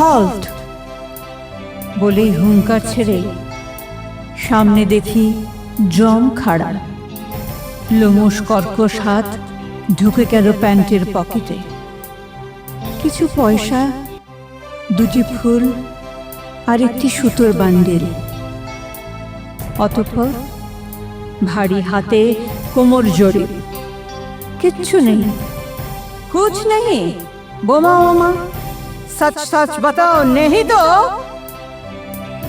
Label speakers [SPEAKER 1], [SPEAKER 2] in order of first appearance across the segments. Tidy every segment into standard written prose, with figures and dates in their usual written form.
[SPEAKER 1] Halt বলেই হুঙ্কার ছেড়ে সামনে দেখি জম খাড়া, লোমশ কর্কশ হাত ঢুকে গেল প্যান্টের পকেটে। কিছু পয়সা, দুটি ফুল আর একটি সুতোর বান্ডিল। অতঃপর ভারী হাতে কোমর জড়ি, কিচ্ছু নেই, কুছ নেই। বোমা ওমা, সচ সচ বাতাও, নেহি তো?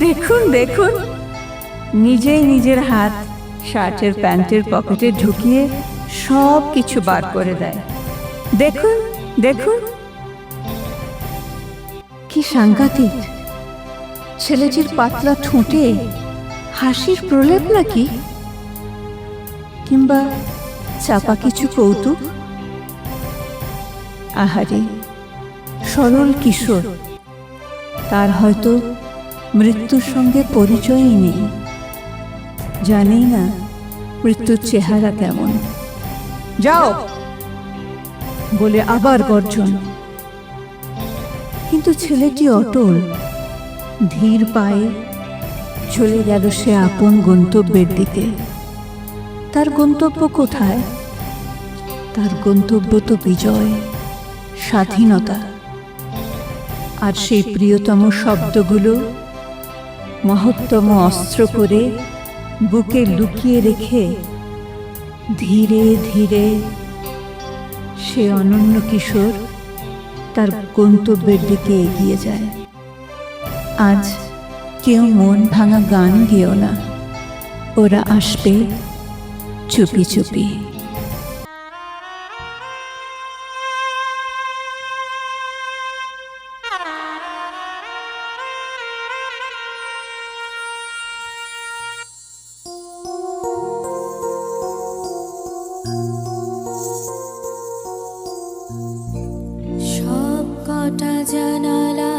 [SPEAKER 1] দেখুন দেখুন, নিজেই নিজের হাত শার্টের প্যান্টের পকেটে ঢুকিয়ে সব কিছু বার করে দেয়। দেখুন দেখুন, কি সাংঘাতিক! ছেলেটির পাতলা ঠোঁটে হাসির প্রলেপ নাকি, কিংবা চাপা কিছু কৌতুক? আহারে, সরল কিশোর, তার হয়তো মৃত্যুর সঙ্গে পরিচয়ই নেই, জানেই না মৃত্যুর চেহারা কেমন। যাও বলে আবার গর্জন। কিন্তু ছেলেটি অটল, ধীর পায়ে চলে গেল সে আপন গন্তব্যের দিকে। তার গন্তব্য কোথায়? তার গন্তব্য তো বিজয়, স্বাধীনতা। আর সেই প্রিয়তম শব্দগুলো মহত্তম অস্ত্র করে বুকে লুকিয়ে রেখে ধীরে ধীরে সে অনন্য কিশোর তার গন্তব্যের দিকে এগিয়ে যায়। আজ কেউ মন ভাঙা গান গেও না, ওরা আসবে চুপি চুপি।
[SPEAKER 2] সব কটা জানালা